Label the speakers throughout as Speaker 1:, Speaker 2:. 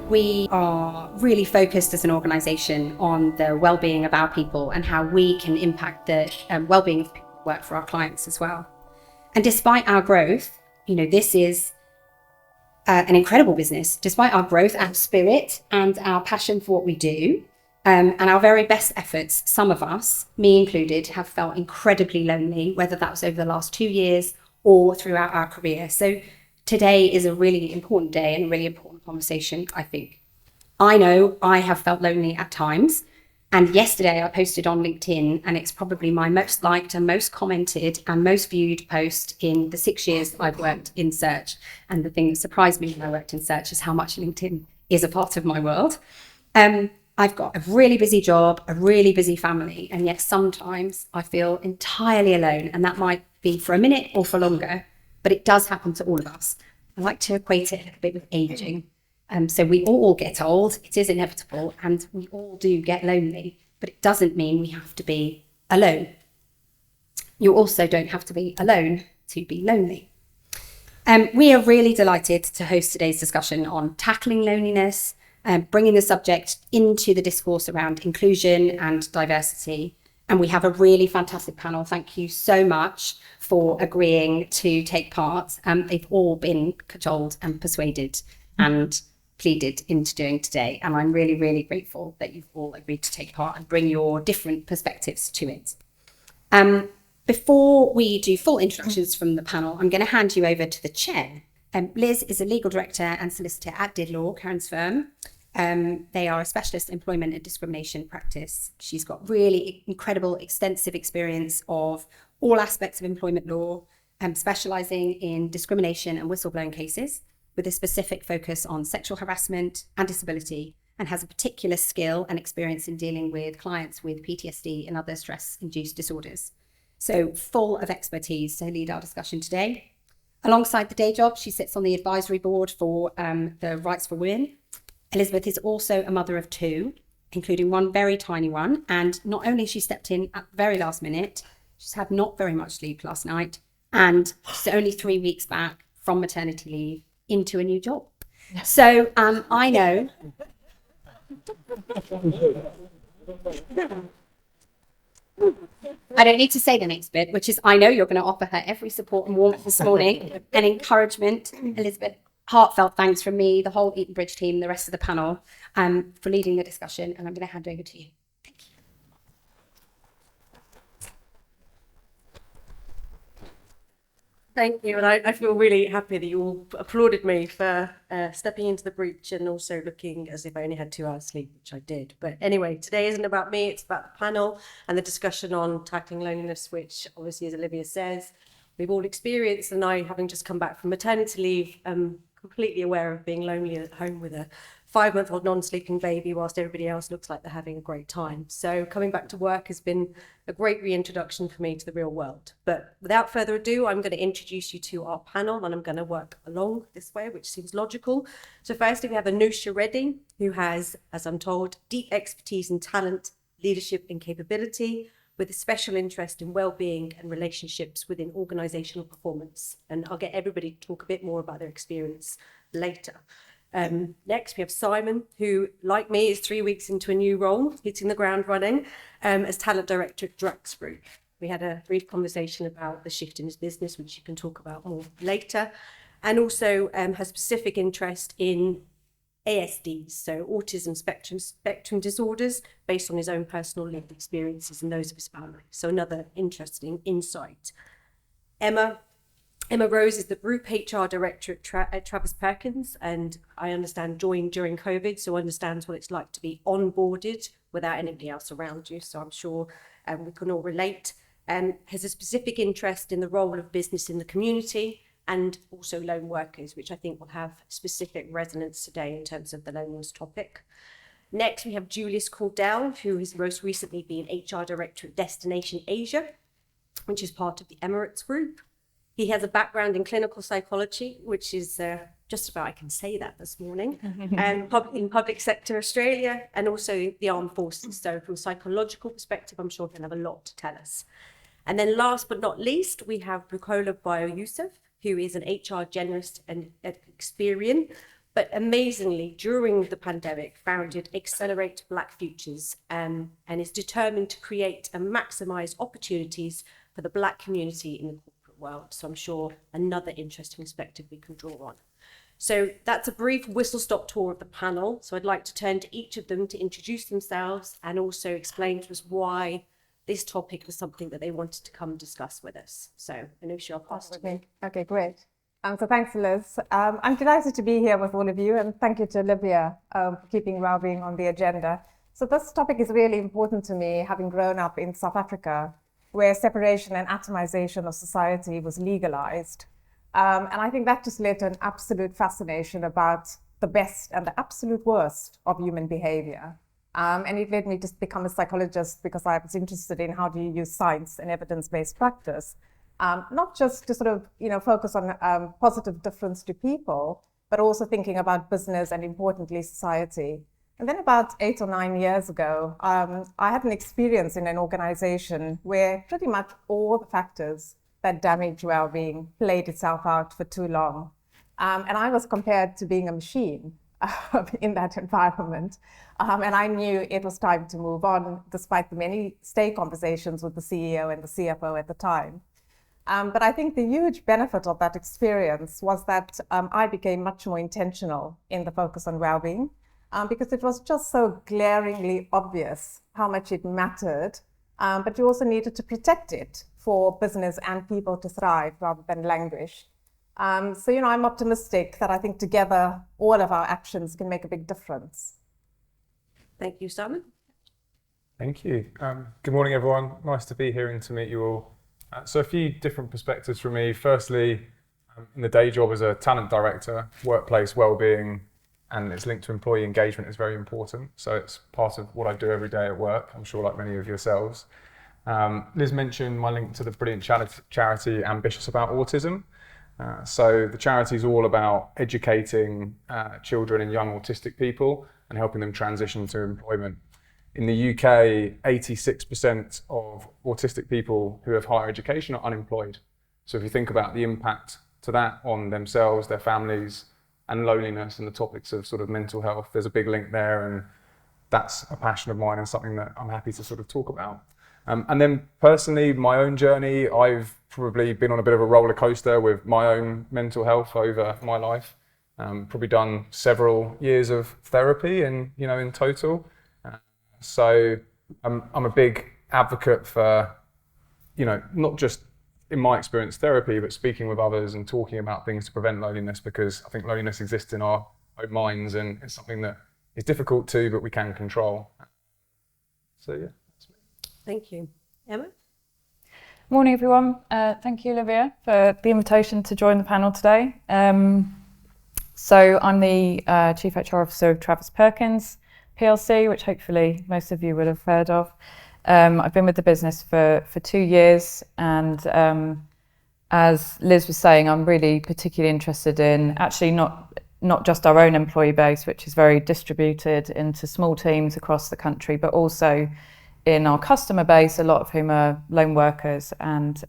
Speaker 1: We are really focused as an organisation on the well-being of our people and how we can impact the well-being of people who work for our clients as well. And despite our growth, this is an incredible business. Despite our growth, our spirit and our passion for what we do, and our very best efforts, some of us, me included, have felt incredibly lonely, whether that was over the last 2 years or throughout our career. So today is a really important day and a really important conversation, I think. I know I have felt lonely at times. And yesterday I posted on LinkedIn, and it's probably my most liked and most commented and most viewed post in the 6 years that I've worked in search. And the thing that surprised me when I worked in search is how much LinkedIn is a part of my world. I've got a really busy job, a really busy family, and yet sometimes I feel entirely alone, and that might be for a minute or for longer. But it does happen to all of us. I like to equate it a bit with aging. So we all get old, it is inevitable, and we all do get lonely, but it doesn't mean we have to be alone. You also don't have to be alone to be lonely. We are really delighted to host today's discussion on tackling loneliness, bringing the subject into the discourse around inclusion and diversity. And we have a really fantastic panel. Thank you so much for agreeing to take part. They've all been cajoled and persuaded and pleaded into doing today. And I'm really, really grateful that you've all agreed to take part and bring your different perspectives to it. Before we do full introductions from the panel, I'm going to hand you over to the chair. Liz is a legal director and solicitor at Did Law, Karen's firm. They are a specialist employment and discrimination practice. She's got really incredible, extensive experience of all aspects of employment law, specialising in discrimination and whistleblowing cases, with a specific focus on sexual harassment and disability, and has a particular skill and experience in dealing with clients with PTSD and other stress-induced disorders. So full of expertise to lead our discussion today. Alongside the day job, she sits on the advisory board for the Rights for Women. Elizabeth is also a mother of 2, including one very tiny one. And not only she stepped in at the very last minute, she's had not very much sleep last night, and she's only 3 weeks back from maternity leave into a new job. So I know. I don't need to say the next bit, which is I know you're going to offer her every support and warmth this morning and encouragement. Elizabeth, heartfelt thanks from me, the whole Eton Bridge team, the rest of the panel, for leading the discussion. And I'm going to hand over to you. Thank you.
Speaker 2: Thank you, and I feel really happy that you all applauded me for stepping into the breach and also looking as if I only had 2 hours sleep, which I did. But anyway, today isn't about me, it's about the panel and the discussion on tackling loneliness, which obviously, as Olivia says, we've all experienced. And I, having just come back from maternity leave, completely aware of being lonely at home with a 5-month-old non-sleeping baby whilst everybody else looks like they're having a great time. So coming back to work has been a great reintroduction for me to the real world. But without further ado, I'm going to introduce you to our panel, and I'm going to work along this way, which seems logical. So firstly, we have Anusha Reddy, who has, as I'm told, deep expertise in talent, leadership and capability, with a special interest in well-being and relationships within organisational performance. And I'll get everybody to talk a bit more about their experience later. Next, we have Simon, who, like me, is 3 weeks into a new role, hitting the ground running as talent director at Drax Group. We had a brief conversation about the shift in his business, which you can talk about more later, and also has specific interest in ASDs, so autism spectrum disorders, based on his own personal lived experiences and those of his family. So another interesting insight. Emma Rose is the Group HR Director at Travis Perkins, and I understand joined during COVID, so understands what it's like to be onboarded without anybody else around you. So I'm sure we can all relate. Has a specific interest in the role of business in the community and also lone workers, which I think will have specific resonance today in terms of the loneliness topic. Next, we have Julius Cordell, who has most recently been HR Director at Destination Asia, which is part of the Emirates Group. He has a background in clinical psychology, which is just about, I can say that this morning, and in public sector Australia, and also the armed forces. So from a psychological perspective, I'm sure he'll have a lot to tell us. And then last but not least, we have Bukola Bio-Yusuf, who is an HR generalist and Experian, but amazingly, during the pandemic, founded Accelerate Black Futures, and is determined to create and maximise opportunities for the Black community in the corporate world. So I'm sure another interesting perspective we can draw on. So that's a brief whistle-stop tour of the panel. So I'd like to turn to each of them to introduce themselves and also explain to us why this topic was something that they wanted to come discuss with us. So Anusha, I'll pass to you.
Speaker 3: Okay, great. So thanks, Liz. I'm delighted to be here with all of you, and thank you to Olivia for keeping Wellbeing on the agenda. So this topic is really important to me, having grown up in South Africa, where separation and atomization of society was legalized. And I think that just led to an absolute fascination about the best and the absolute worst of human behavior. And it led me to become a psychologist because I was interested in how do you use science and evidence-based practice. Not just to sort of, focus on positive difference to people, but also thinking about business and importantly, society. And then about 8 or 9 years ago, I had an experience in an organization where pretty much all the factors that damage well-being played itself out for too long. And I was compared to being a machine in that environment. And I knew it was time to move on, despite the many stay conversations with the CEO and the CFO at the time. But I think the huge benefit of that experience was that I became much more intentional in the focus on well-being because it was just so glaringly obvious how much it mattered, but you also needed to protect it for business and people to thrive rather than languish. So, I'm optimistic that I think together all of our actions can make a big difference.
Speaker 2: Thank you, Simon.
Speaker 4: Thank you. Good morning, everyone. Nice to be here and to meet you all. So a few different perspectives from me. Firstly, in the day job as a talent director, workplace well-being and it's linked to employee engagement is very important. So it's part of what I do every day at work, I'm sure like many of yourselves. Liz mentioned my link to the brilliant charity Ambitious About Autism. So the charity is all about educating children and young autistic people and helping them transition to employment. In the UK, 86% of autistic people who have higher education are unemployed. So if you think about the impact to that on themselves, their families, and loneliness and the topics of sort of mental health, there's a big link there, and that's a passion of mine and something that I'm happy to sort of talk about. And then personally, my own journey, I've probably been on a bit of a roller coaster with my own mental health over my life. Probably done several years of therapy in total. So I'm a big advocate for, not just in my experience therapy, but speaking with others and talking about things to prevent loneliness, because I think loneliness exists in our own minds and it's something that is difficult to, but we can control. So yeah, that's me.
Speaker 2: Thank you. Emma?
Speaker 5: Morning, everyone. Thank you, Olivia, for the invitation to join the panel today. So I'm the Chief HR Officer of Travis Perkins PLC, which hopefully most of you will have heard of. I've been with the business for 2 years, and as Liz was saying, I'm really particularly interested in actually not just our own employee base, which is very distributed into small teams across the country, but also in our customer base, a lot of whom are lone workers and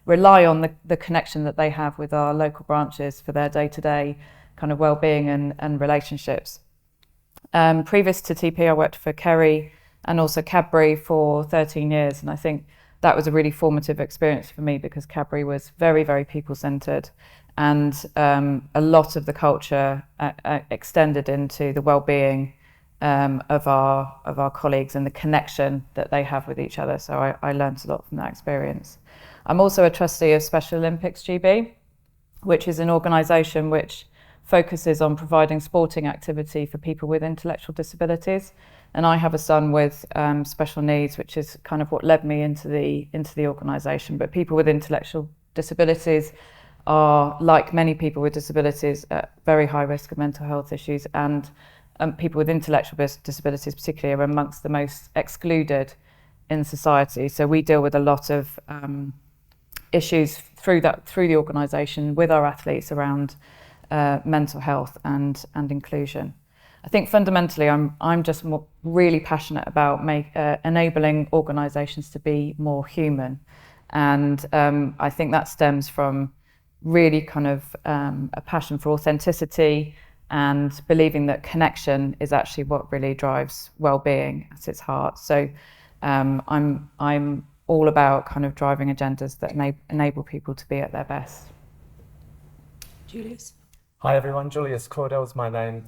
Speaker 5: rely on the connection that they have with our local branches for their day-to-day kind of well-being and relationships. Previous to TP, I worked for Kerry and also Cadbury for 13 years. And I think that was a really formative experience for me because Cadbury was very, very people-centred. And a lot of the culture extended into the well-being of our colleagues and the connection that they have with each other. So I learned a lot from that experience. I'm also a trustee of Special Olympics GB, which is an organisation which focuses on providing sporting activity for people with intellectual disabilities. And I have a son with special needs, which is kind of what led me into the organisation. But people with intellectual disabilities are, like many people with disabilities, at very high risk of mental health issues, and people with intellectual disabilities particularly are amongst the most excluded in society. So we deal with a lot of issues through the organisation with our athletes around mental health and inclusion. I think fundamentally I'm just really passionate about enabling organisations to be more human, and I think that stems from really kind of a passion for authenticity and believing that connection is actually what really drives well-being at its heart. So I'm all about kind of driving agendas that enable people to be at their best.
Speaker 2: Julius?
Speaker 6: Hi everyone, Julius Cordell's my name.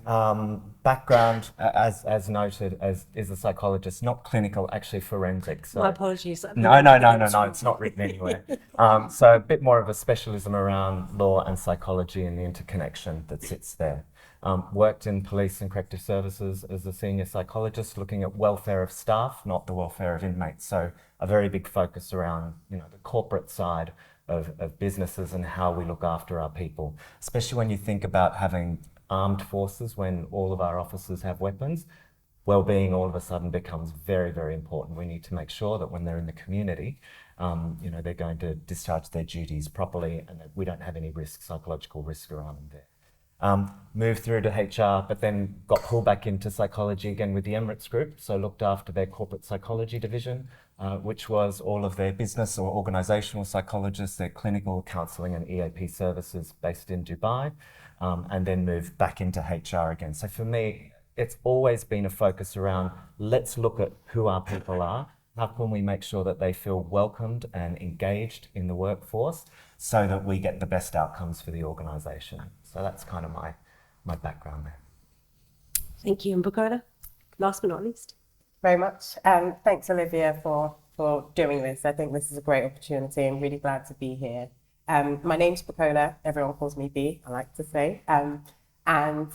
Speaker 6: Background, as noted, is a psychologist, not clinical, actually forensic. So.
Speaker 2: My apologies.
Speaker 6: No, it's not written anywhere. So a bit more of a specialism around law and psychology and the interconnection that sits there. Worked in police and corrective services as a senior psychologist, looking at welfare of staff, not the welfare of inmates. So a very big focus around, the corporate side of businesses and how we look after our people, especially when you think about having armed forces, when all of our officers have weapons. Well-being all of a sudden becomes very, very important. We need to make sure that when they're in the community, they're going to discharge their duties properly and that we don't have any psychological risk around them there. Moved through to HR, but then got pulled back into psychology again with the Emirates Group. So looked after their corporate psychology division, which was all of their business or organisational psychologists, their clinical counselling and EAP services based in Dubai, and then moved back into HR again. So for me, it's always been a focus around, let's look at who our people are. How can we make sure that they feel welcomed and engaged in the workforce so that we get the best outcomes for the organisation? So that's kind of my background there.
Speaker 2: Thank you. And Bukola, last but not least.
Speaker 7: Very much. Thanks, Olivia, for doing this. I think this is a great opportunity. I'm really glad to be here. My name's Bukola. Everyone calls me B, I like to say. And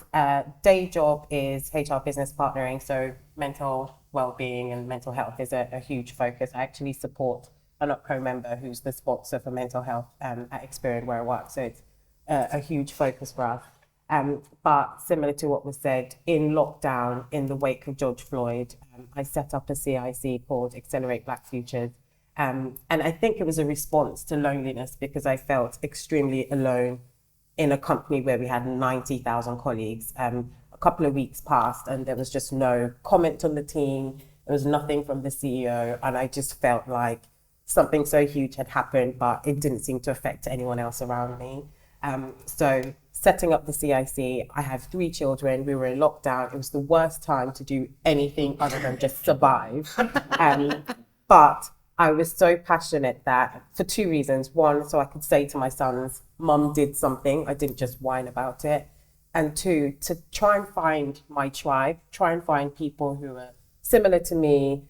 Speaker 7: day job is HR business partnering. So mental well-being and mental health is a huge focus. I actually support an OPCO member who's the sponsor for mental health at Experian where I work. So it's a huge focus for us. But similar to what was said, in lockdown, in the wake of George Floyd, I set up a CIC called Accelerate Black Futures. And I think it was a response to loneliness because I felt extremely alone in a company where we had 90,000 colleagues. A couple of weeks passed and there was just no comment on the team. There was nothing from the CEO. And I just felt like something so huge had happened, but it didn't seem to affect anyone else around me. So setting up the CIC, I have 3 children. We were in lockdown. It was the worst time to do anything other than just survive. But I was so passionate that for 2 reasons. One, so I could say to my sons, Mum did something. I didn't just whine about it. And 2, to try and find my tribe, try and find people who are similar to me,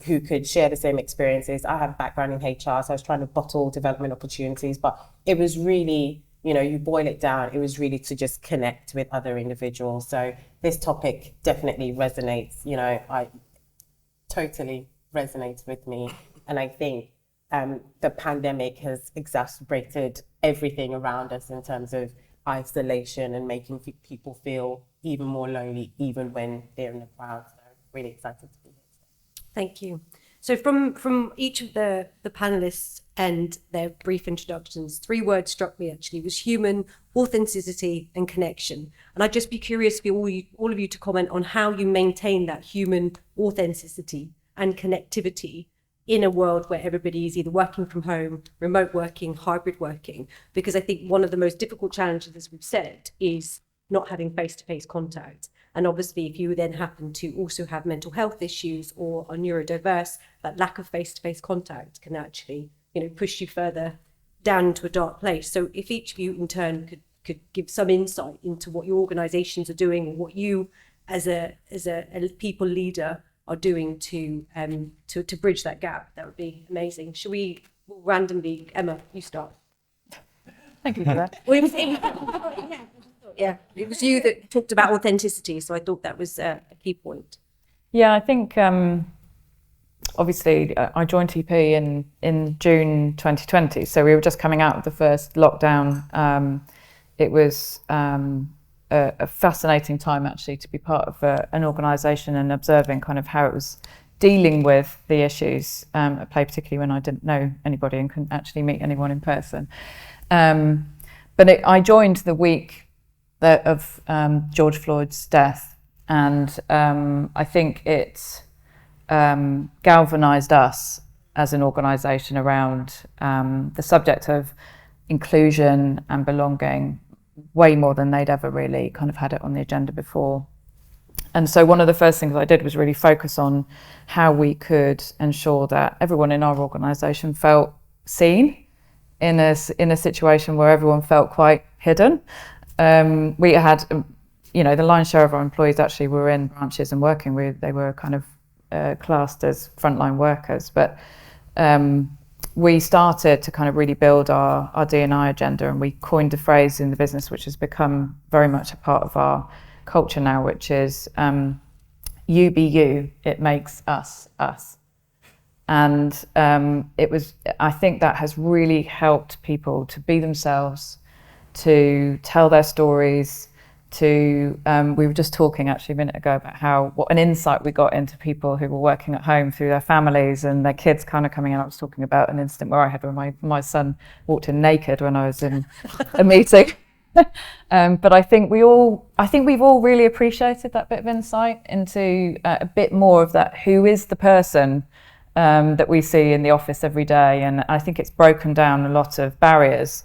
Speaker 7: who could share the same experiences. I have a background in HR, so I was trying to bottle development opportunities, but it was really, you boil it down, it was really to just connect with other individuals. So this topic definitely resonates, I totally resonates with me. And I think the pandemic has exacerbated everything around us in terms of isolation and making people feel even more lonely, even when they're in the crowd. So really excited to be here today.
Speaker 2: Thank you. So from each of the panelists and their brief introductions, 3 words struck me actually, was human, authenticity and connection. And I'd just be curious for all of you to comment on how you maintain that human authenticity and connectivity in a world where everybody is either working from home, remote working, hybrid working, because I think one of the most difficult challenges, as we've said, is not having face-to-face contact. And obviously, if you then happen to also have mental health issues or are neurodiverse, that lack of face-to-face contact can actually, push you further down into a dark place. So if each of you in turn could give some insight into what your organisations are doing, or what you as a people leader are doing to bridge that gap, that would be amazing. Shall we randomly, Emma, you start.
Speaker 5: Thank you for that.
Speaker 2: Well, it was you that talked about authenticity, so I thought that was a key point.
Speaker 5: Yeah, I think obviously I joined TP in June 2020, so we were just coming out of the first lockdown. It was a fascinating time actually to be part of an organisation and observing kind of how it was dealing with the issues at play, particularly when I didn't know anybody and couldn't actually meet anyone in person. But I joined the week of George Floyd's death, and I think it galvanised us as an organisation around the subject of inclusion and belonging way more than they'd ever really kind of had it on the agenda before. And so one of the first things I did was really focus on how we could ensure that everyone in our organisation felt seen in a situation where everyone felt quite hidden. We had, the lion's share of our employees actually were in branches and working with, they were kind of classed as frontline workers, but we started to kind of really build our D&I agenda, and we coined a phrase in the business which has become very much a part of our culture now, which is you be you, it makes us us. And I think that has really helped people to be themselves, to tell their stories, we were just talking actually a minute ago about what an insight we got into people who were working at home through their families and their kids kind of coming in. I was talking about an incident where I had where my son walked in naked when I was in a meeting. But I think we've all really appreciated that bit of insight into a bit more of that. Who is the person that we see in the office every day? And I think it's broken down a lot of barriers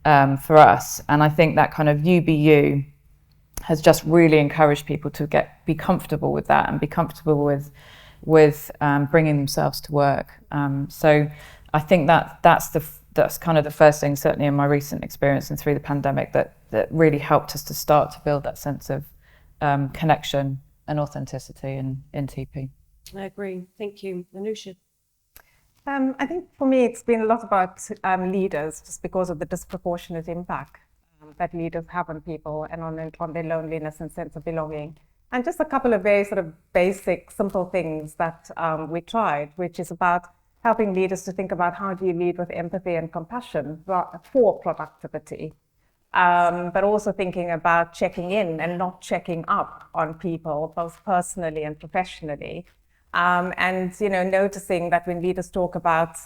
Speaker 5: for us. And I think that kind of you be you has just really encouraged people to be comfortable with that and be comfortable with bringing themselves to work. So I think that's kind of the first thing, certainly in my recent experience and through the pandemic, that really helped us to start to build that sense of connection and authenticity in TP.
Speaker 2: I agree. Thank you. Anusha?
Speaker 3: I think for me, it's been a lot about leaders, just because of the disproportionate impact that leaders have on people and on their loneliness and sense of belonging. And just a couple of very sort of basic, simple things that we tried, which is about helping leaders to think about how do you lead with empathy and compassion for productivity, but also thinking about checking in and not checking up on people, both personally and professionally. And noticing that when leaders talk about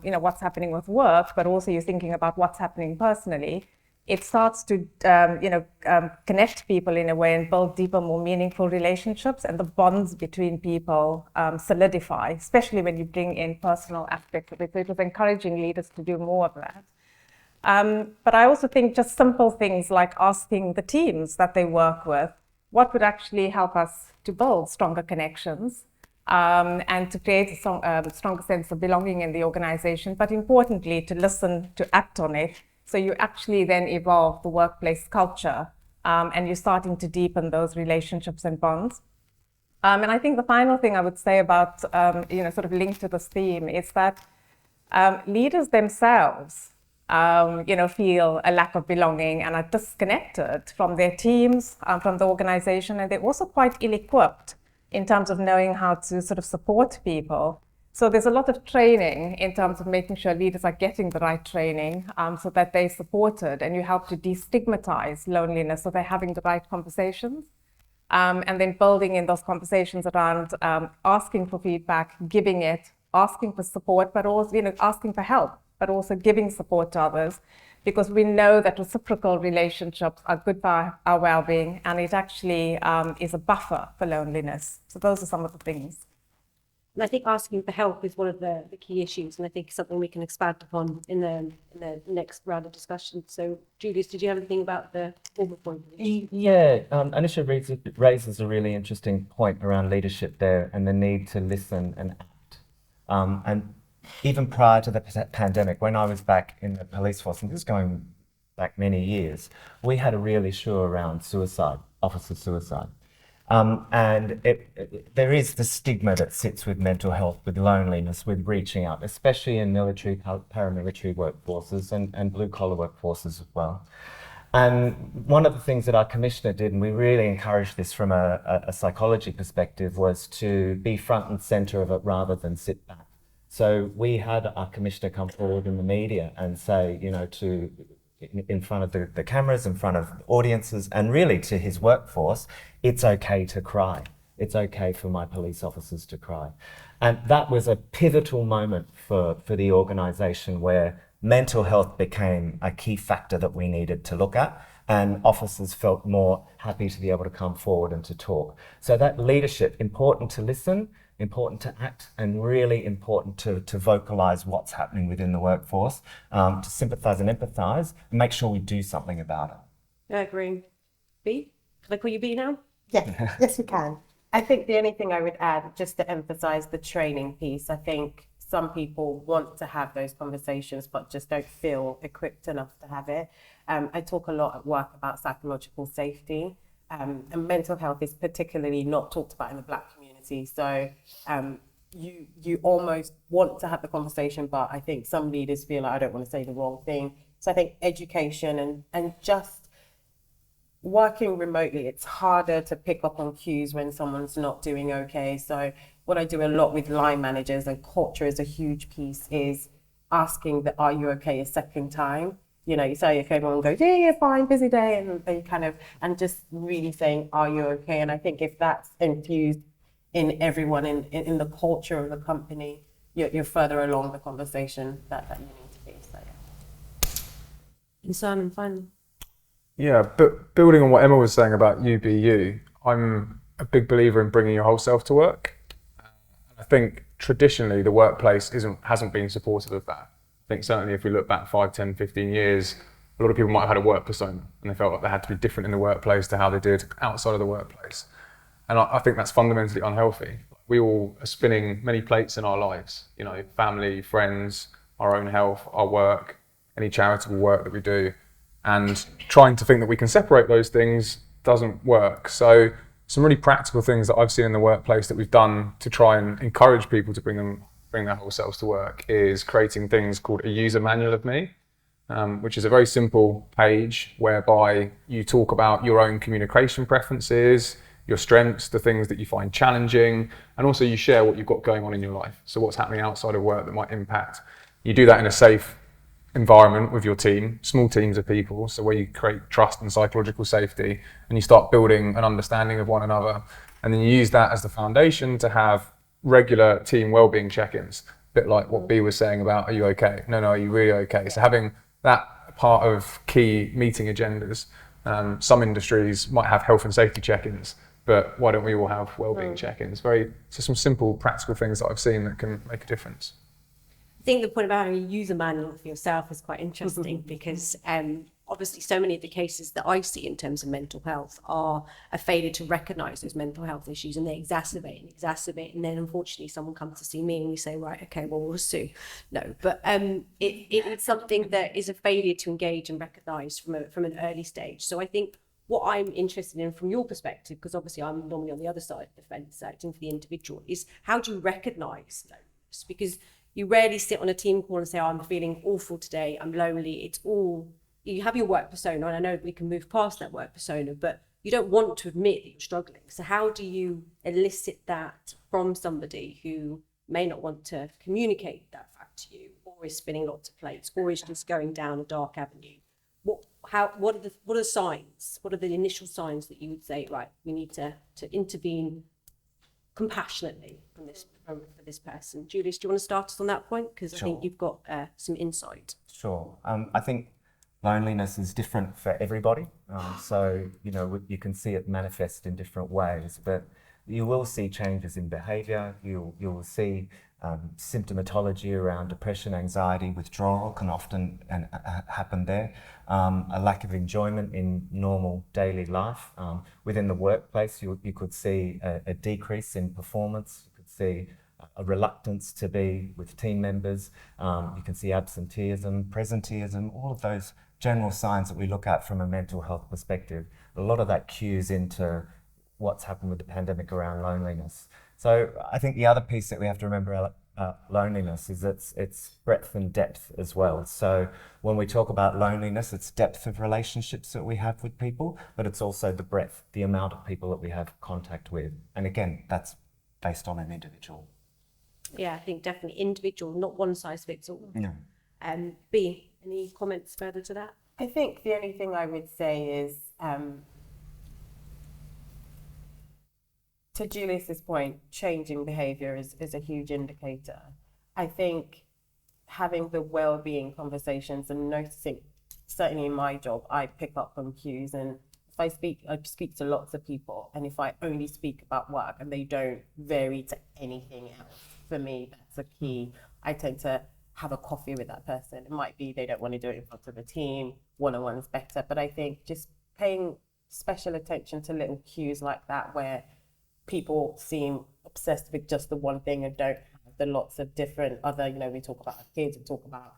Speaker 3: what's happening with work, but also you're thinking about what's happening personally, it starts to connect people in a way and build deeper, more meaningful relationships, and the bonds between people solidify, especially when you bring in personal aspects of it. So it was encouraging leaders to do more of that. But I also think just simple things like asking the teams that they work with what would actually help us to build stronger connections and to create a stronger sense of belonging in the organization, but importantly, to listen, to act on it. So you actually then evolve the workplace culture and you're starting to deepen those relationships and bonds. And I think the final thing I would say about, sort of linked to this theme is that leaders themselves, feel a lack of belonging and are disconnected from their teams, from the organization, and they're also quite ill-equipped in terms of knowing how to sort of support people. So there's a lot of training in terms of making sure leaders are getting the right training so that they're supported, and you help to destigmatize loneliness, so they're having the right conversations. And then building in those conversations around asking for feedback, giving it, asking for support, but also asking for help, but also giving support to others, because we know that reciprocal relationships are good for our well-being, and it actually is a buffer for loneliness. So those are some of the things.
Speaker 2: And I think asking for help is one of the key issues, and I think something we can expand upon in the next round of discussion. So, Julius, did you have anything about the former point?
Speaker 6: Yeah, Anisha raises a really interesting point around leadership there and the need to listen and act. And even prior to the pandemic, when I was back in the police force, and this is going back many years, we had a real issue around suicide, officer suicide. And there is the stigma that sits with mental health, with loneliness, with reaching out, especially in military, paramilitary workforces and blue-collar workforces as well. And one of the things that our commissioner did, and we really encouraged this from a psychology perspective, was to be front and centre of it rather than sit back. So we had our commissioner come forward in the media and say, in front of the cameras, in front of audiences, and really to his workforce, it's okay to cry. It's okay for my police officers to cry. And that was a pivotal moment for the organisation, where mental health became a key factor that we needed to look at, and officers felt more happy to be able to come forward and to talk. So that leadership, important to listen, important to act, and really important to vocalise what's happening within the workforce, to sympathise and empathise, and make sure we do something about it.
Speaker 2: I agree. B? Can I call you B now?
Speaker 7: Yeah, yes, you can. I think the only thing I would add, just to emphasize the training piece, I think some people want to have those conversations, but just don't feel equipped enough to have it. I talk a lot at work about psychological safety, and mental health is particularly not talked about in the Black community. So you almost want to have the conversation, but I think some leaders feel like I don't want to say the wrong thing. So I think education and just working remotely, it's harder to pick up on cues when someone's not doing okay. So what I do a lot with line managers, and culture is a huge piece, is asking the "Are you okay?" a second time. You know, you say okay, everyone goes, "Yeah, yeah, fine, busy day," and they kind of, and just really saying, "Are you okay?" And I think if that's infused in everyone in the culture of the company, you're further along the conversation that you need to be. So yeah.
Speaker 2: And Simon, finally.
Speaker 4: Yeah, but building on what Emma was saying about you be you, I'm a big believer in bringing your whole self to work. I think traditionally the workplace hasn't been supportive of that. I think certainly if we look back 5, 10, 15 years, a lot of people might have had a work persona and they felt like they had to be different in the workplace to how they did outside of the workplace. And I think that's fundamentally unhealthy. We all are spinning many plates in our lives, you know, family, friends, our own health, our work, any charitable work that we do. And trying to think that we can separate those things doesn't work. So some really practical things that I've seen in the workplace that we've done to try and encourage people to bring their whole selves to work is creating things called a user manual of me, which is a very simple page whereby you talk about your own communication preferences, your strengths, the things that you find challenging, and also you share what you've got going on in your life. So what's happening outside of work that might impact. You do that in a safe environment with your team, small teams of people, so where you create trust and psychological safety, and you start building an understanding of one another, and then you use that as the foundation to have regular team wellbeing check-ins, a bit like what B was saying about, are you okay? No, are you really okay? So having that part of key meeting agendas. Some industries might have health and safety check-ins, but why don't we all have wellbeing check-ins? So some simple practical things that I've seen that can make a difference.
Speaker 2: I think the point about having a user manual for yourself is quite interesting because obviously so many of the cases that I see in terms of mental health are a failure to recognise those mental health issues, and they exacerbate, and then unfortunately someone comes to see me and we say, right, okay, well, we'll sue. No, but it's something that is a failure to engage and recognise from an early stage. So I think what I'm interested in from your perspective, because obviously I'm normally on the other side of the fence acting for the individual, is how do you recognise those? Because you rarely sit on a team call and say, oh, I'm feeling awful today, I'm lonely. It's all, you have your work persona, and I know we can move past that work persona, but you don't want to admit that you're struggling. So how do you elicit that from somebody who may not want to communicate that fact to you, or is spinning lots of plates, or is just going down a dark avenue? What are the signs? What are the initial signs that you would say, right, we need to intervene compassionately for this person? Julius, do you want to start us on that point? Because
Speaker 6: Sure.
Speaker 2: I think you've got some insight.
Speaker 6: Sure. I think loneliness is different for everybody. So, you know, you can see it manifest in different ways, but you will see changes in behaviour. You will see symptomatology around depression, anxiety, withdrawal can often happen there. A lack of enjoyment in normal daily life. Within the workplace, you could see a decrease in performance. You could see a reluctance to be with team members. You can see absenteeism, presenteeism, all of those general signs that we look at from a mental health perspective. A lot of that cues into what's happened with the pandemic around loneliness. So I think the other piece that we have to remember about loneliness is it's breadth and depth as well. So when we talk about loneliness, it's depth of relationships that we have with people, but it's also the breadth, the amount of people that we have contact with. And again, that's based on an individual.
Speaker 2: Yeah, I think definitely individual, not one size fits all.
Speaker 6: No.
Speaker 2: B, any comments further to that?
Speaker 7: I think the only thing I would say is, to Julius's point, changing behaviour is a huge indicator. I think having the well-being conversations and noticing, certainly in my job, I pick up on cues, and if I speak to lots of people, and if I only speak about work and they don't vary to anything else, for me, that's a key. I tend to have a coffee with that person. It might be they don't want to do it in front of the team, one-on-one is better, but I think just paying special attention to little cues like that where people seem obsessed with just the one thing and don't have the lots of different other, we talk about our kids, we talk about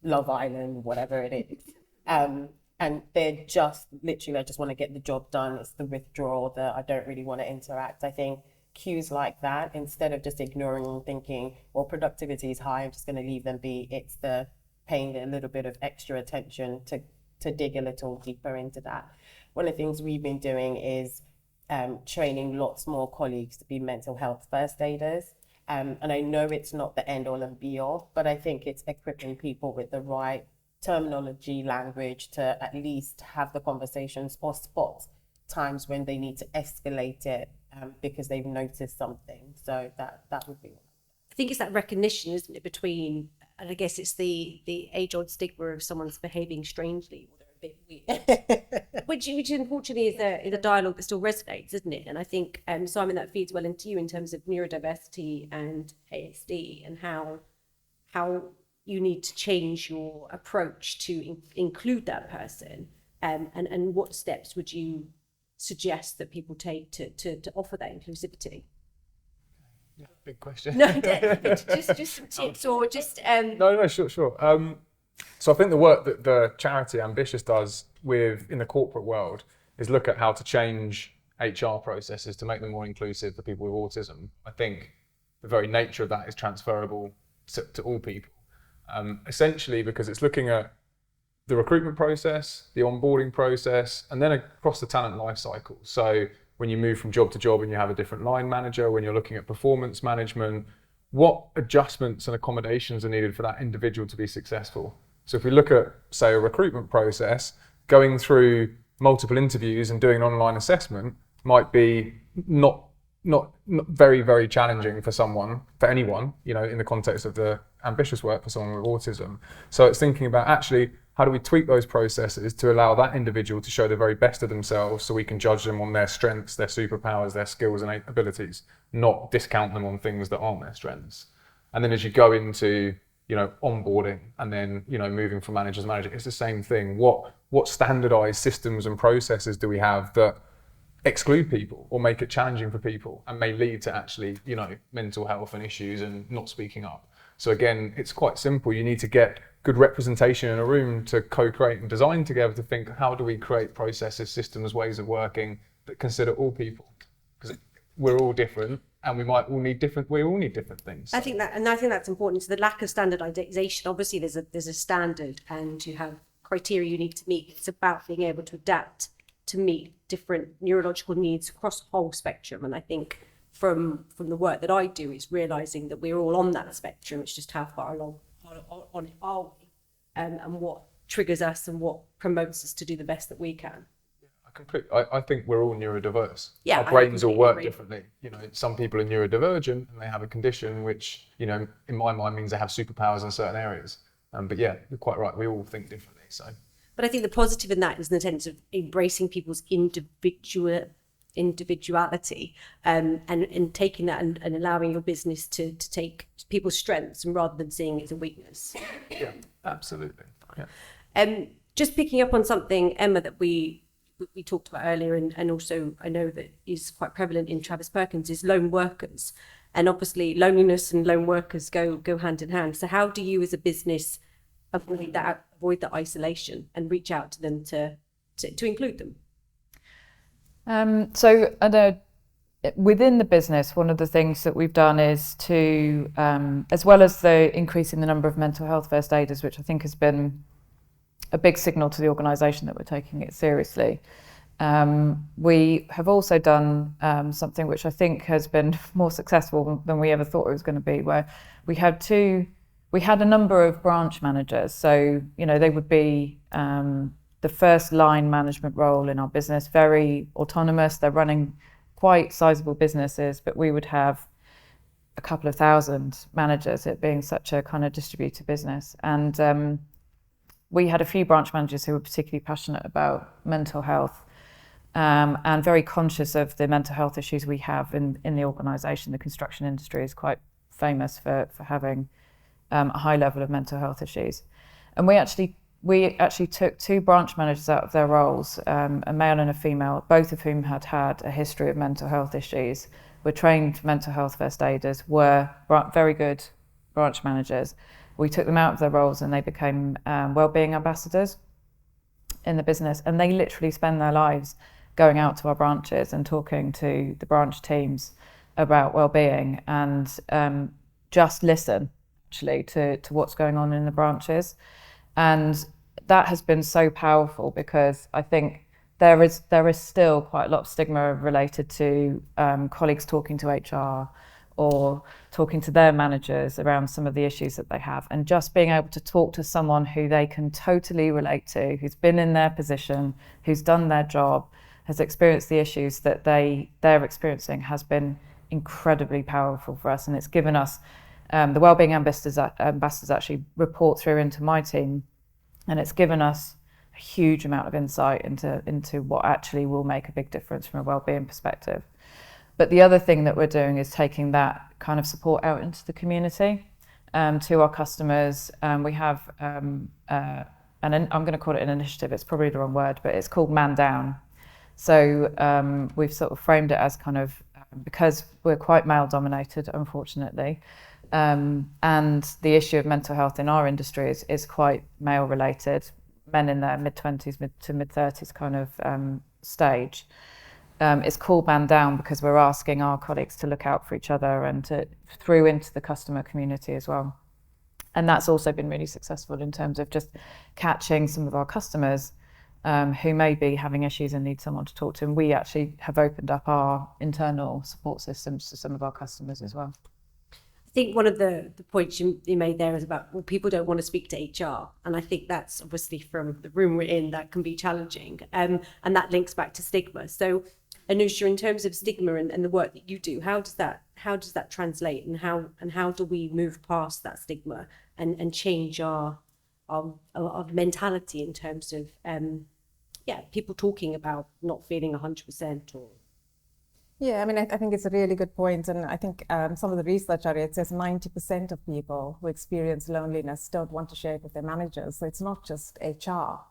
Speaker 7: Love Island, whatever it is. And they're just literally, I just want to get the job done. It's the withdrawal, I don't really want to interact. I think cues like that, instead of just ignoring and thinking, well, productivity is high, I'm just going to leave them be, it's the paying a little bit of extra attention to dig a little deeper into that. One of the things we've been doing is training lots more colleagues to be mental health first aiders. And I know it's not the end all and be all, but I think it's equipping people with the right terminology, language to at least have the conversations or spot times when they need to escalate it because they've noticed something. So that would be one.
Speaker 2: I think it's that recognition, isn't it, between, and I guess it's the age-old stigma of someone's behaving strangely or they're a bit weird, which unfortunately is a dialogue that still resonates, isn't it? And I think, Simon, that feeds well into you in terms of neurodiversity and ASD and how you need to change your approach to include that person, and what steps would you suggest that people take to offer that inclusivity?
Speaker 4: Yeah, big question.
Speaker 2: No, just some tips or just
Speaker 4: No, sure. So I think the work that the charity Ambitious does in the corporate world is look at how to change HR processes to make them more inclusive for people with autism. I think the very nature of that is transferable to all people. Essentially because it's looking at the recruitment process, the onboarding process, and then across the talent life cycle. So when you move from job to job and you have a different line manager, when you're looking at performance management, what adjustments and accommodations are needed for that individual to be successful? So if we look at, say, a recruitment process, going through multiple interviews and doing an online assessment might be not very, very challenging for anyone, in the context of the ambitious work for someone with autism. So it's thinking about actually, how do we tweak those processes to allow that individual to show the very best of themselves so we can judge them on their strengths, their superpowers, their skills and abilities, not discount them on things that aren't their strengths. And then as you go into, onboarding and then, moving from manager to manager, it's the same thing. What standardized systems and processes do we have that exclude people or make it challenging for people and may lead to actually, mental health and issues and not speaking up? So again, it's quite simple. You need to get good representation in a room to co-create and design together to think, how do we create processes, systems, ways of working that consider all people? Because we're all different and we all need different things.
Speaker 2: I think that's important. So the lack of standardization, obviously there's a standard and you have criteria you need to meet. It's about being able to adapt to meet different neurological needs across the whole spectrum. And I think from the work that I do, it's realizing that we're all on that spectrum. It's just how far along on it are we, and what triggers us and what promotes us to do the best that we can.
Speaker 4: I think we're all neurodiverse.
Speaker 2: Yeah,
Speaker 4: our brains all work differently. Some people are neurodivergent and they have a condition which, in my mind means they have superpowers in certain areas. But yeah, you're quite right. We all think differently. So.
Speaker 2: But I think the positive in that is in the sense of embracing people's individuality, and taking that and allowing your business to take people's strengths and rather than seeing it as a weakness.
Speaker 4: Yeah, absolutely. Yeah.
Speaker 2: Just picking up on something, Emma, that we talked about earlier, and also I know that is quite prevalent in Travis Perkins, is lone workers. And obviously loneliness and lone workers go hand in hand. So how do you as a business avoid that isolation and reach out to them to include them?
Speaker 5: So I know within the business, one of the things that we've done is to, as well as the increasing the number of mental health first aiders, which I think has been a big signal to the organisation that we're taking it seriously. We have also done something which I think has been more successful than we ever thought it was going to be, where we had a number of branch managers. So, they would be the first line management role in our business, very autonomous. They're running quite sizable businesses, but we would have a couple of thousand managers, it being such a kind of distributed business. And we had a few branch managers who were particularly passionate about mental health, and very conscious of the mental health issues we have in the organisation. The construction industry is quite famous for having a high level of mental health issues. And we actually we actually took 2 branch managers out of their roles, a male and a female, both of whom had had a history of mental health issues, were trained mental health first aiders, were very good branch managers. We took them out of their roles and they became wellbeing ambassadors in the business, and they literally spend their lives going out to our branches and talking to the branch teams about wellbeing and just listen actually to what's going on in the branches. And that has been so powerful because I think there is still quite a lot of stigma related to colleagues talking to HR or talking to their managers around some of the issues that they have, and just being able to talk to someone who they can totally relate to, who's been in their position, who's done their job, has experienced the issues that they're experiencing, has been incredibly powerful for us. And it's given us the wellbeing ambassadors actually report through into my team, and it's given us a huge amount of insight into what actually will make a big difference from a wellbeing perspective. But the other thing that we're doing is taking that kind of support out into the community, to our customers. We have, and I'm going to call it an initiative, it's probably the wrong word, but it's called Man Down. So we've sort of framed it as kind of, because we're quite male dominated, unfortunately, and the issue of mental health in our industry is quite male related, men in their mid-20s, mid to mid-30s kind of stage. It's called Man Down because we're asking our colleagues to look out for each other and through into the customer community as well. And that's also been really successful in terms of just catching some of our customers who may be having issues and need someone to talk to. And we actually have opened up our internal support systems to some of our customers as well.
Speaker 2: I think one of the points you made there is about, well, people don't want to speak to HR. And I think that's obviously from the room we're in, that can be challenging. And that links back to stigma. So Anusha, in terms of stigma and the work that you do, how does that translate, and how do we move past that stigma and change our mentality in terms of people talking about not feeling 100% or.
Speaker 3: Yeah, I mean, I think it's a really good point. And I think some of the research out here says 90% of people who experience loneliness don't want to share it with their managers. So it's not just HR.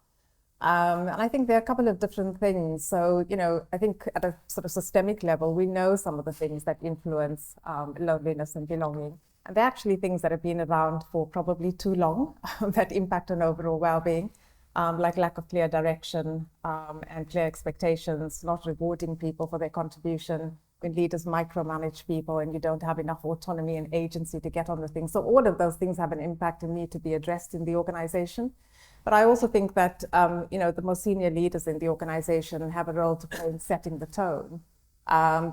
Speaker 3: And I think there are a couple of different things. So, I think at a sort of systemic level, we know some of the things that influence loneliness and belonging. And they're actually things that have been around for probably too long that impact on overall well-being, like lack of clear direction and clear expectations, not rewarding people for their contribution, when leaders micromanage people and you don't have enough autonomy and agency to get on with things. So all of those things have an impact and need to be addressed in the organization. But I also think that, the more senior leaders in the organization have a role to play in setting the tone,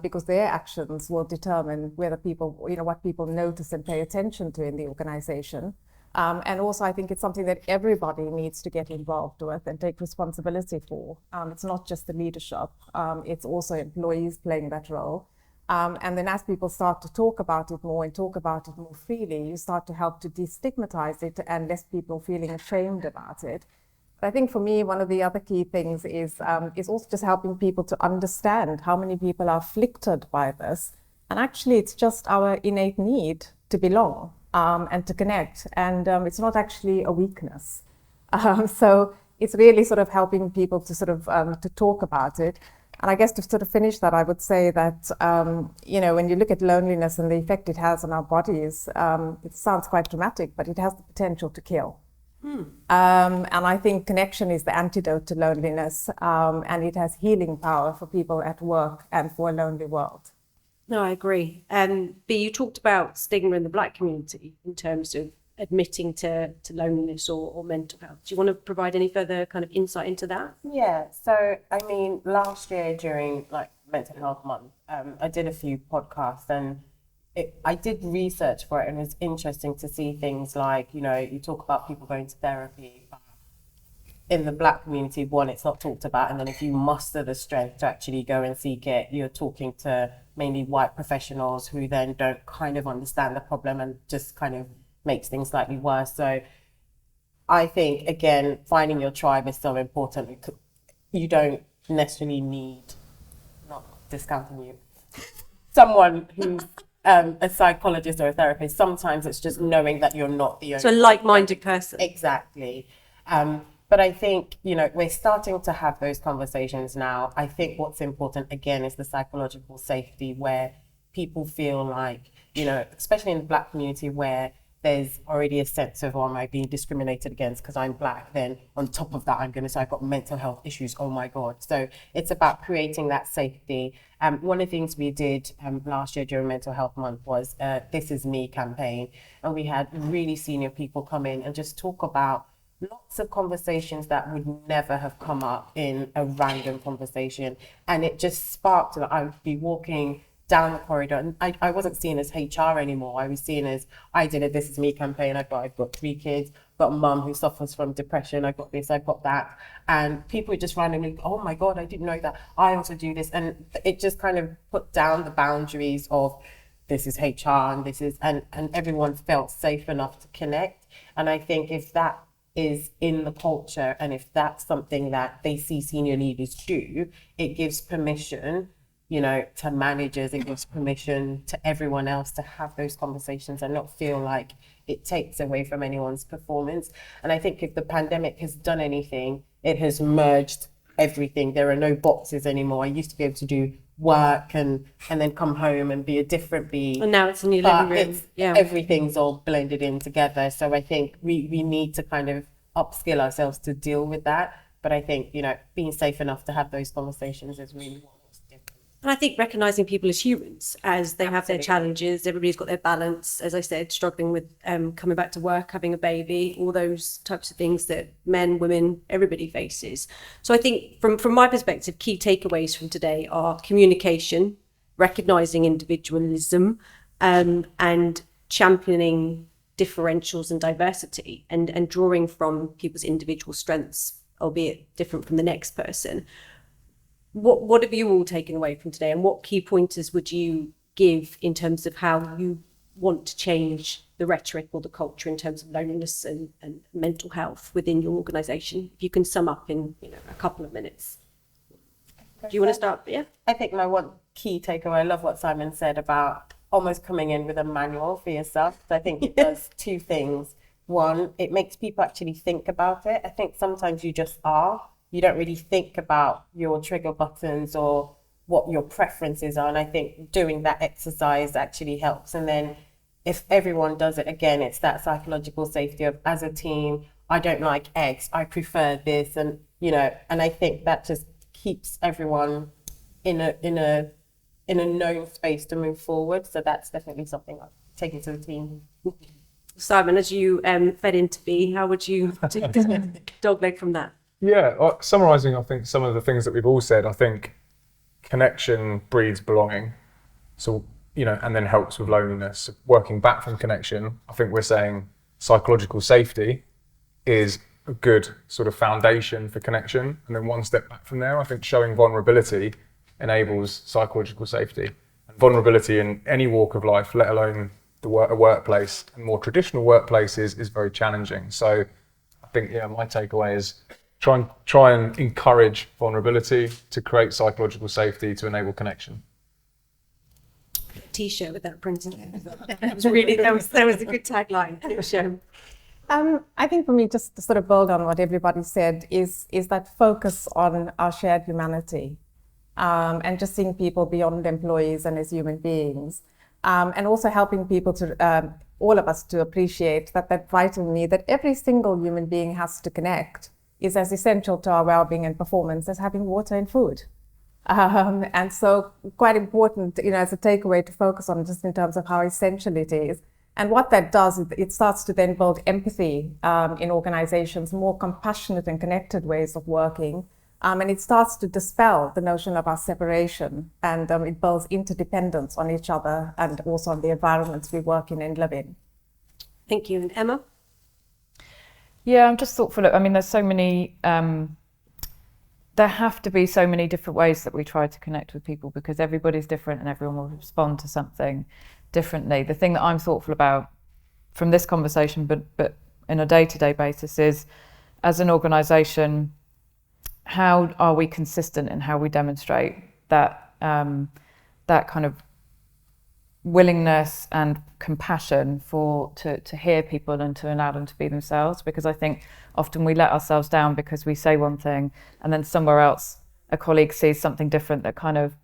Speaker 3: because their actions will determine whether people, what people notice and pay attention to in the organization. And also, I think it's something that everybody needs to get involved with and take responsibility for. It's not just the leadership, it's also employees playing that role. And then as people start to talk about it more and talk about it more freely, you start to help to destigmatize it and less people feeling ashamed about it. But I think for me, one of the other key things is also just helping people to understand how many people are afflicted by this. And actually, it's just our innate need to belong and to connect. And it's not actually a weakness. So it's really sort of helping people to sort of to talk about it. And I guess to sort of finish that, I would say that, when you look at loneliness and the effect it has on our bodies, it sounds quite dramatic, but it has the potential to kill. And I think connection is the antidote to loneliness, and it has healing power for people at work and for a lonely world.
Speaker 2: No, I agree. But you talked about stigma in the Black community in terms of admitting to loneliness or mental health. Do you want to provide any further kind of insight into that?
Speaker 7: Yeah, so I mean, last year during Mental Health Month, I did a few podcasts and I did research for it, and it was interesting to see things like, you talk about people going to therapy, but in the Black community, one, it's not talked about, and then if you muster the strength to actually go and seek it, you're talking to mainly white professionals who then don't kind of understand the problem and just kind of makes things slightly worse. So I think, again, finding your tribe is so important. You don't necessarily need, not discounting you, someone who's a psychologist or a therapist. Sometimes it's just knowing that you're not the only
Speaker 2: So a like-minded person.
Speaker 7: Exactly. But I think, we're starting to have those conversations now. I think what's important, again, is the psychological safety where people feel like, especially in the Black community where there's already a sense of, oh, am I being discriminated against because I'm Black? Then on top of that, I'm going to say I've got mental health issues. Oh my God. So it's about creating that safety. One of the things we did last year during Mental Health Month was This Is Me campaign. And we had really senior people come in and just talk about lots of conversations that would never have come up in a random conversation. And it just sparked that I would be walking down the corridor and I wasn't seen as HR anymore. I was seen as, I did a This Is Me campaign. I've got 3 kids, got a mum who suffers from depression. I've got this, I've got that. And people would just randomly, oh my God, I didn't know that. I also do this. And it just kind of put down the boundaries of this is HR and this is, and everyone felt safe enough to connect. And I think if that is in the culture and if that's something that they see senior leaders do, it gives permission, to managers, it gives permission to everyone else to have those conversations and not feel like it takes away from anyone's performance. And I think if the pandemic has done anything, it has merged everything. There are no boxes anymore. I used to be able to do work and then come home and be a different bee.
Speaker 2: And now it's in your living room.
Speaker 7: Everything's all blended in together. So I think we need to kind of upskill ourselves to deal with that. But I think, being safe enough to have those conversations is really what's different.
Speaker 2: And I think recognising people as humans, as they have their challenges, everybody's got their balance, as I said, struggling with coming back to work, having a baby, all those types of things that men, women, everybody faces. So I think from my perspective, key takeaways from today are communication, recognising individualism, and championing differentials and diversity and drawing from people's individual strengths, albeit different from the next person. What have you all taken away from today, and what key pointers would you give in terms of how you want to change the rhetoric or the culture in terms of loneliness and mental health within your organisation? If you can sum up in a couple of minutes. Do you want to start? Yeah.
Speaker 7: I think my one key takeaway, I love what Simon said about almost coming in with a manual for yourself. I think it does 2 things. One, it makes people actually think about it. I think sometimes you just are. You don't really think about your trigger buttons or what your preferences are. And I think doing that exercise actually helps. And then if everyone does it, again, it's that psychological safety of, as a team, I don't like X, I prefer this. And, and I think that just keeps everyone in a known space to move forward. So that's definitely something I've taken to the team.
Speaker 2: Simon, as you fed into B, how would you dogleg from that?
Speaker 4: Yeah, summarising, I think some of the things that we've all said, I think connection breeds belonging. So, and then helps with loneliness. Working back from connection, I think we're saying psychological safety is a good sort of foundation for connection. And then one step back from there, I think showing vulnerability enables psychological safety. And vulnerability in any walk of life, let alone a workplace, and more traditional workplaces, is very challenging. So I think, my takeaway is try and encourage vulnerability to create psychological safety to enable connection.
Speaker 2: T-shirt with that print. That was a good tagline.
Speaker 3: I think for me, just to sort of build on what everybody said, is that focus on our shared humanity, and just seeing people beyond employees and as human beings, and also helping people to, all of us, to appreciate that vital need that every single human being has to connect is as essential to our well-being and performance as having water and food. And so quite important, as a takeaway to focus on, just in terms of how essential it is. And what that does, it starts to then build empathy in organizations, more compassionate and connected ways of working. And it starts to dispel the notion of our separation, and it builds interdependence on each other and also on the environments we work in and live in.
Speaker 2: Thank you. And Emma?
Speaker 5: Yeah, I'm just thoughtful. I mean, there's so many, there have to be so many different ways that we try to connect with people, because everybody's different and everyone will respond to something differently. The thing that I'm thoughtful about from this conversation, but in a day-to-day basis, is, as an organisation, how are we consistent in how we demonstrate that that kind of willingness and compassion to hear people and to allow them to be themselves, because I think often we let ourselves down because we say one thing and then somewhere else a colleague sees something different that kind of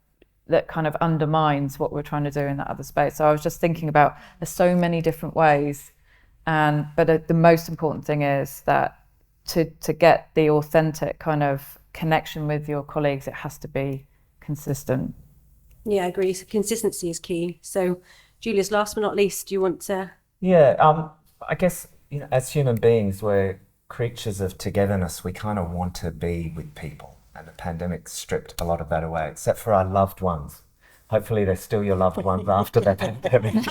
Speaker 5: undermines what we're trying to do in that other space. So I was just thinking about there's so many different ways, but the most important thing is that to get the authentic kind of connection with your colleagues, it has to be consistent.
Speaker 2: Yeah, I agree. So consistency is key. So, Julius, last but not least, do you want to?
Speaker 6: Yeah, I guess, as human beings, we're creatures of togetherness. We kind of want to be with people, and the pandemic stripped a lot of that away, except for our loved ones. Hopefully, they're still your loved ones after the pandemic.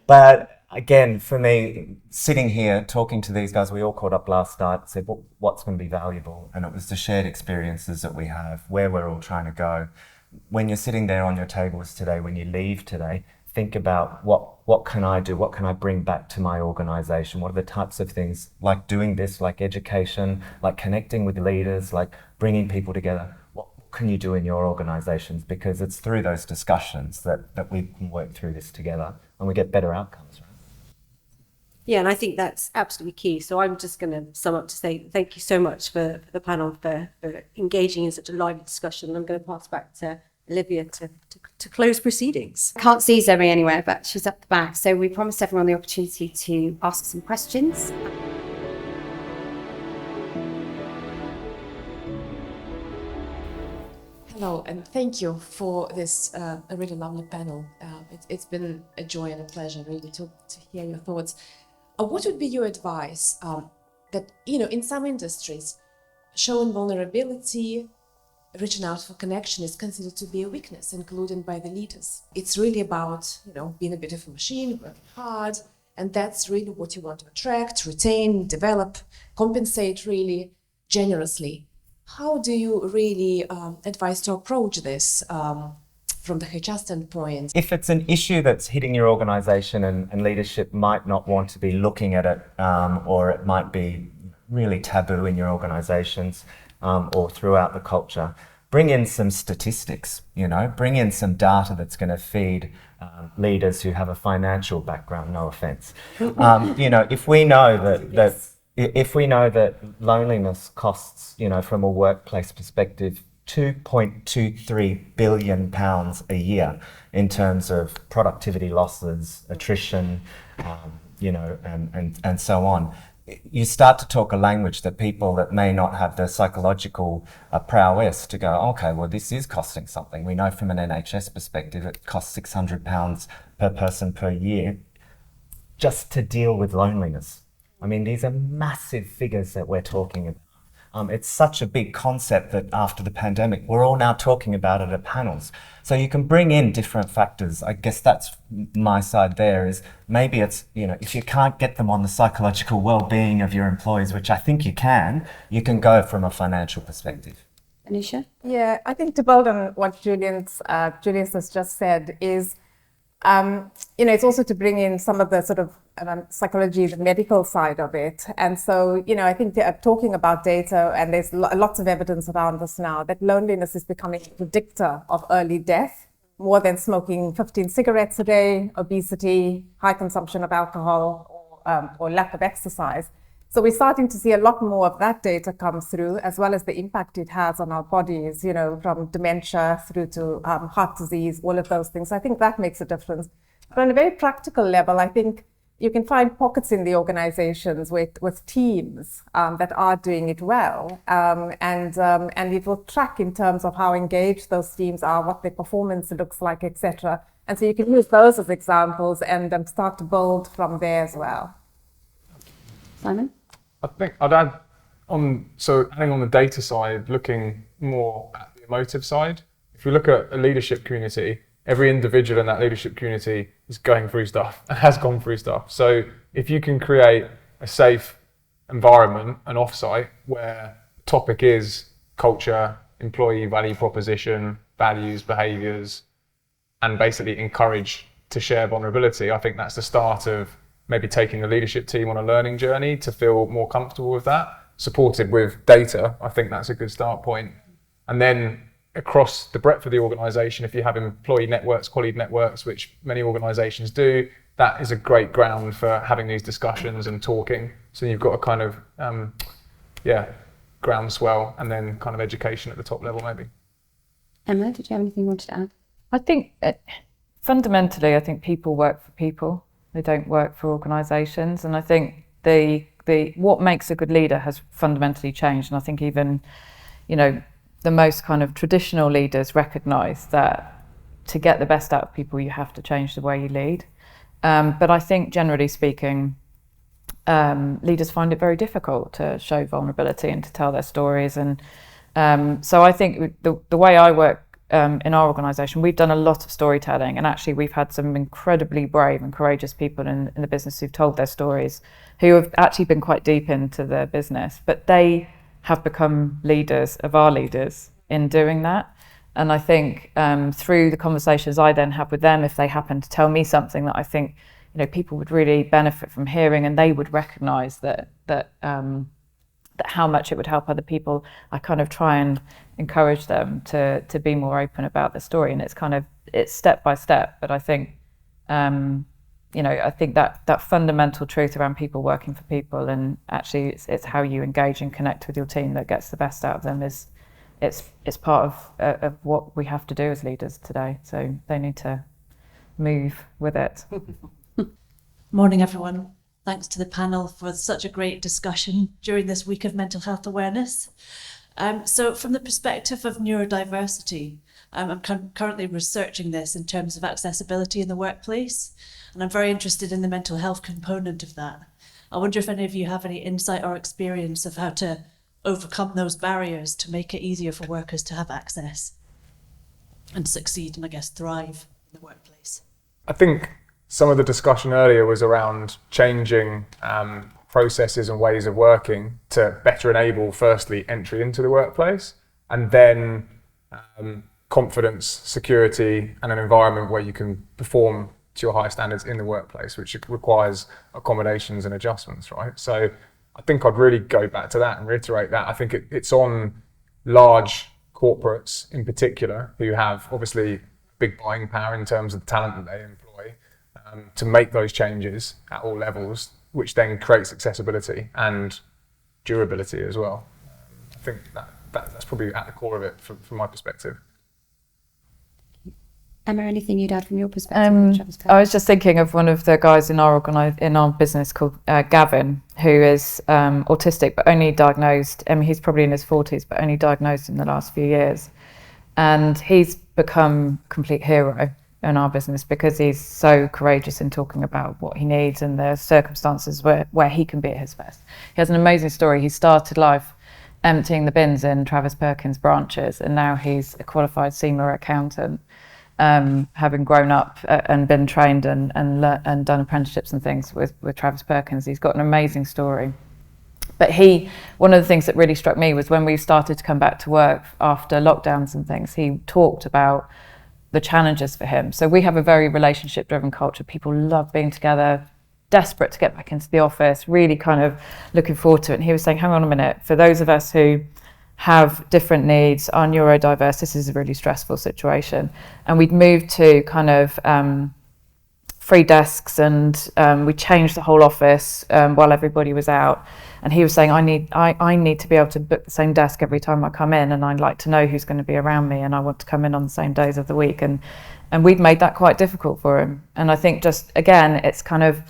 Speaker 6: But again, for me, sitting here talking to these guys, we all caught up last night and said, well, what's going to be valuable? And it was the shared experiences that we have, where we're all trying to go. When you're sitting there on your tables today, when you leave today, think about what can I do? What can I bring back to my organisation? What are the types of things like doing this, like education, like connecting with leaders, like bringing people together? What can you do in your organisations? Because it's through those discussions that we can work through this together and we get better outcomes, right?
Speaker 2: Yeah, and I think that's absolutely key. So I'm just going to sum up to say thank you so much for the panel for engaging in such a lively discussion. I'm going to pass back to Olivia to close proceedings.
Speaker 1: Can't see Zoe anywhere, but she's up the back. So we promised everyone the opportunity to ask some questions.
Speaker 8: Hello, and thank you for this a really lovely panel. It's been a joy and a pleasure really to hear your thoughts. What would be your advice that, in some industries, showing vulnerability, reaching out for connection is considered to be a weakness, including by the leaders. It's really about, being a bit of a machine, working hard, and that's really what you want to attract, retain, develop, compensate really generously. How do you really advise to approach this from the HR standpoint?
Speaker 6: If it's an issue that's hitting your organisation and leadership might not want to be looking at it, or it might be really taboo in your organisations or throughout the culture, bring in some statistics, bring in some data that's going to feed leaders who have a financial background, no offence. If we know if we know that loneliness costs, from a workplace perspective, £2.23 billion a year in terms of productivity losses, attrition, and so on. You start to talk a language that people that may not have the psychological prowess to go, okay, well, this is costing something. We know from an NHS perspective, it costs £600 per person per year just to deal with loneliness. I mean, these are massive figures that we're talking about. It's such a big concept that after the pandemic, we're all now talking about it at panels. So you can bring in different factors. I guess that's my side there is maybe it's, if you can't get them on the psychological well-being of your employees, which I think you can go from a financial perspective.
Speaker 1: Anisha?
Speaker 3: Yeah, I think to build on what Julius has just said is, it's also to bring in some of the sort of psychology, the medical side of it. And so, I think talking about data, and there's lots of evidence around this now, that loneliness is becoming a predictor of early death, more than smoking 15 cigarettes a day, obesity, high consumption of alcohol, or lack of exercise. So we're starting to see a lot more of that data come through, as well as the impact it has on our bodies, from dementia through to heart disease, all of those things. I think that makes a difference. But on a very practical level, I think you can find pockets in the organizations with teams that are doing it well. And it will track in terms of how engaged those teams are, what their performance looks like, etc. And so you can use those as examples and start to build from there as well.
Speaker 1: Simon?
Speaker 4: I think I'd adding on the data side, looking more at the emotive side. If you look at a leadership community, every individual in that leadership community is going through stuff and has gone through stuff. So if you can create a safe environment, an offsite where the topic is culture, employee value proposition, values, behaviours, and basically encourage to share vulnerability, I think that's the start of maybe taking the leadership team on a learning journey to feel more comfortable with that, supported with data. I think that's a good start point. And then across the breadth of the organisation, if you have employee networks, colleague networks, which many organisations do, that is a great ground for having these discussions and talking. So you've got a kind of, groundswell and then kind of education at the top level maybe.
Speaker 1: Emma, did you have anything you wanted to add?
Speaker 5: I think fundamentally, I think people work for people. They don't work for organisations. And I think the what makes a good leader has fundamentally changed. And I think even, the most kind of traditional leaders recognise that to get the best out of people, you have to change the way you lead. But I think generally speaking, leaders find it very difficult to show vulnerability and to tell their stories. And so I think the way I work in our organisation, we've done a lot of storytelling, and actually we've had some incredibly brave and courageous people in the business who've told their stories, who have actually been quite deep into their business, but they have become leaders of our leaders in doing that. And I think through the conversations I then have with them, if they happen to tell me something that I think people would really benefit from hearing, and they would recognise that how much it would help other people, I kind of try and encourage them to be more open about the story. And it's step by step, but I think I think that fundamental truth around people working for people, and actually it's how you engage and connect with your team that gets the best out of them, it's part of what we have to do as leaders today. So they need to move with it.
Speaker 9: Morning, everyone. Thanks to the panel for such a great discussion during this week of mental health awareness. So from the perspective of neurodiversity, I'm currently researching this in terms of accessibility in the workplace, and I'm very interested in the mental health component of that. I wonder if any of you have any insight or experience of how to overcome those barriers to make it easier for workers to have access and succeed and, I guess, thrive in the workplace.
Speaker 4: I think some of the discussion earlier was around changing processes and ways of working to better enable, firstly, entry into the workplace, and then confidence, security, and an environment where you can perform to your high standards in the workplace, which requires accommodations and adjustments, right? So I think I'd really go back to that and reiterate that. I think it's on large corporates in particular, who have obviously big buying power in terms of the talent that they employ, to make those changes at all levels, which then creates accessibility and durability as well. I think that's probably at the core of it from my perspective.
Speaker 1: Emma, anything you'd add from your perspective?
Speaker 5: I was just thinking of one of the guys in our business called Gavin, who is autistic, but only diagnosed. He's probably in his 40s, but only diagnosed in the last few years, and he's become a complete hero in our business because he's so courageous in talking about what he needs and the circumstances where he can be at his best. He has an amazing story. He started life emptying the bins in Travis Perkins branches, and now he's a qualified senior accountant, having grown up and been trained and done apprenticeships and things with Travis Perkins. He's got an amazing story. But one of the things that really struck me was when we started to come back to work after lockdowns and things, he talked about the challenges for him. So we have a very relationship-driven culture. People love being together, desperate to get back into the office, really kind of looking forward to it. And he was saying, hang on a minute, for those of us who have different needs, are neurodiverse, this is a really stressful situation. And we'd moved to kind of free desks, and we changed the whole office while everybody was out. And he was saying, I need to be able to book the same desk every time I come in, and I'd like to know who's going to be around me, and I want to come in on the same days of the week. And we'd made that quite difficult for him. And I think just, again, it's kind of,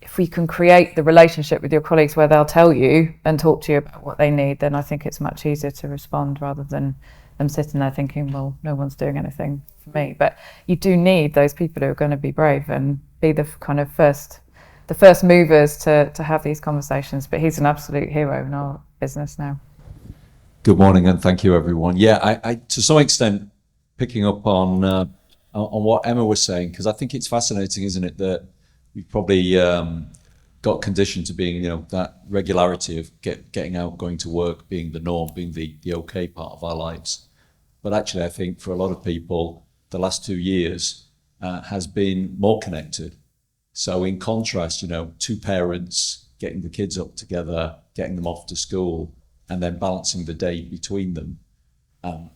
Speaker 5: if we can create the relationship with your colleagues where they'll tell you and talk to you about what they need, then I think it's much easier to respond rather than them sitting there thinking, well, no one's doing anything for me. But you do need those people who are going to be brave and be the kind of first movers to have these conversations. But he's an absolute hero in our business now.
Speaker 10: Good morning, and thank you, everyone. Yeah, I to some extent picking up on what Emma was saying, because I think it's fascinating, isn't it, that we've probably got conditioned to being, that regularity of getting out, going to work, being the norm, being the okay part of our lives. But actually, I think for a lot of people, the last 2 years has been more connected. So in contrast, two parents getting the kids up together, getting them off to school, and then balancing the day between them.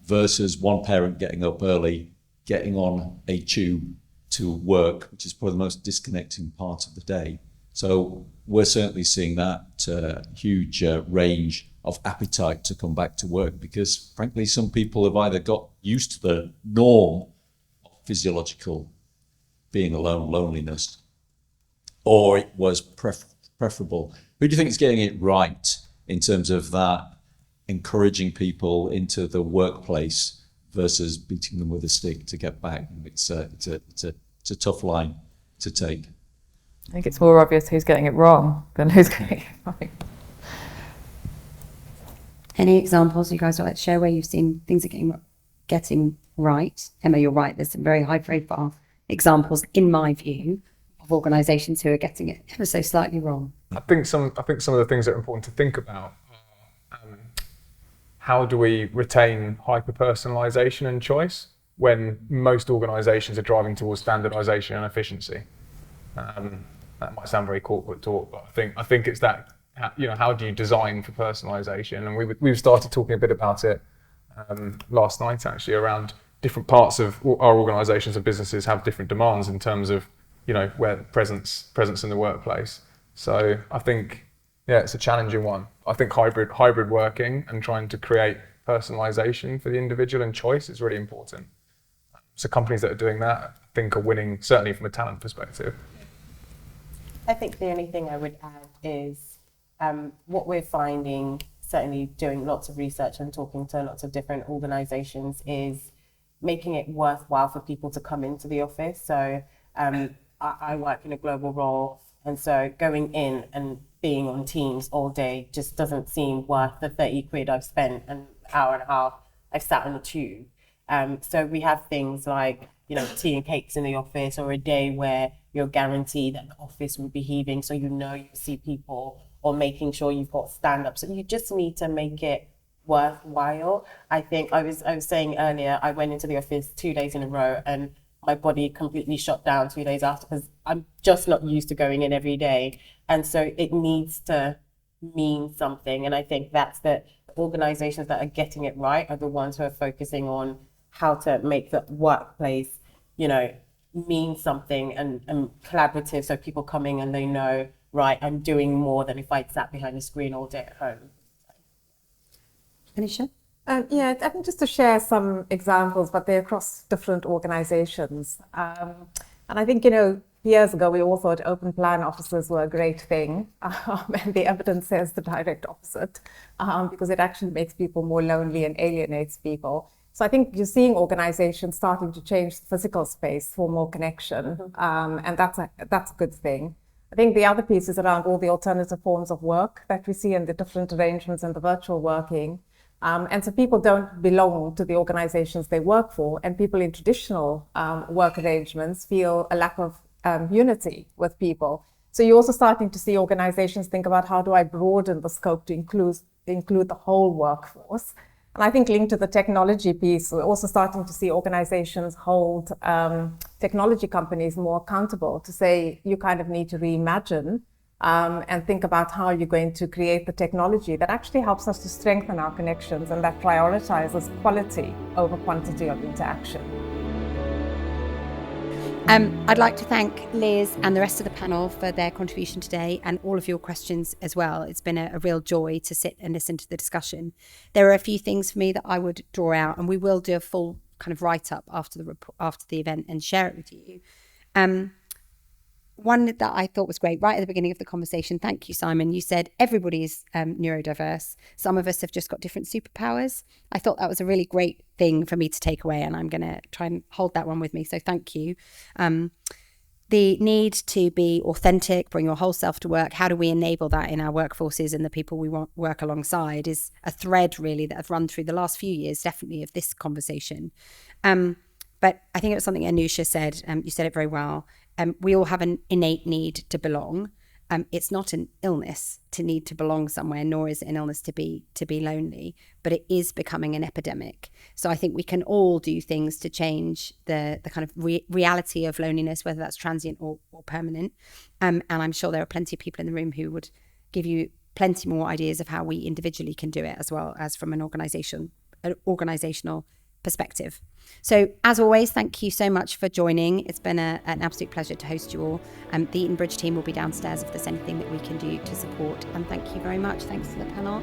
Speaker 10: versus one parent getting up early, getting on a tube to work, which is probably the most disconnecting part of the day. So we're certainly seeing that huge range of appetite to come back to work, because frankly, some people have either got used to the norm of physiological being alone, loneliness, or it was preferable. Who do you think is getting it right in terms of that, encouraging people into the workplace versus beating them with a stick to get back? It's a tough line to take.
Speaker 5: I think it's more obvious who's getting it wrong than who's getting it right.
Speaker 1: Any examples you guys would like to share where you've seen things are getting right? Emma, you're right. There's some very high profile examples, in my view, of organisations who are getting it ever so slightly wrong.
Speaker 4: I think some of the things that are important to think about are how do we retain hyper-personalisation and choice when most organisations are driving towards standardisation and efficiency. That might sound very corporate talk, but I think it's that, how do you design for personalisation? And we've started talking a bit about it last night, actually, around different parts of our organisations and businesses have different demands in terms of, where presence in the workplace. So I think, it's a challenging one. I think hybrid working and trying to create personalisation for the individual and choice is really important. So companies that are doing that, I think, are winning, certainly from a talent perspective.
Speaker 7: I think the only thing I would add is what we're finding, certainly doing lots of research and talking to lots of different organisations, is making it worthwhile for people to come into the office. So I work in a global role, and so going in and being on Teams all day just doesn't seem worth the 30 quid I've spent an hour and a half I've sat on the tube. So we have things like, tea and cakes in the office, or a day where you're guaranteed that the office will be heaving, so you see people, or making sure you've got stand-ups. So you just need to make it worthwhile. I think I was saying earlier, I went into the office 2 days in a row and my body completely shut down 2 days after, because I'm just not used to going in every day. And so it needs to mean something. And I think that's the organizations that are getting it right are the ones who are focusing on how to make the workplace, mean something and collaborative, so people coming and they know, right, I'm doing more than if I'd sat behind a screen all day at home.
Speaker 1: Anisha?
Speaker 3: I think just to share some examples, but they're across different organizations. And I think, years ago, we all thought open plan offices were a great thing. And the evidence says the direct opposite, because it actually makes people more lonely and alienates people. So I think you're seeing organizations starting to change the physical space for more connection. And that's a good thing. I think the other piece is around all the alternative forms of work that we see and the different arrangements and the virtual working. And so people don't belong to the organizations they work for, and people in traditional work arrangements feel a lack of unity with people. So you're also starting to see organizations think about, how do I broaden the scope to include the whole workforce? And I think linked to the technology piece, we're also starting to see organizations hold technology companies more accountable to say, you kind of need to reimagine and think about how you're going to create the technology that actually helps us to strengthen our connections and that prioritizes quality over quantity of interaction.
Speaker 1: I'd like to thank Liz and the rest of the panel for their contribution today, and all of your questions as well. It's been a real joy to sit and listen to the discussion. There are a few things for me that I would draw out, and we will do a full kind of write-up after the event and share it with you. One that I thought was great right at the beginning of the conversation, thank you, Simon, you said everybody is neurodiverse. Some of us have just got different superpowers. I thought that was a really great thing for me to take away, and I'm going to try and hold that one with me, so thank you. The need to be authentic, bring your whole self to work, how do we enable that in our workforces and the people we work alongside, is a thread really that I've run through the last few years, definitely, of this conversation. But I think it was something Anusha said, you said it very well. We all have an innate need to belong. It's not an illness to need to belong somewhere, nor is it an illness to be lonely, but it is becoming an epidemic. So I think we can all do things to change the kind of reality of loneliness, whether that's transient or permanent. And I'm sure there are plenty of people in the room who would give you plenty more ideas of how we individually can do it, as well as from an organization an organisational perspective. So as always, thank you so much for joining. It's been an absolute pleasure to host you all. The Eton Bridge team will be downstairs if there's anything that we can do to support. And thank you very much. Thanks to the panel.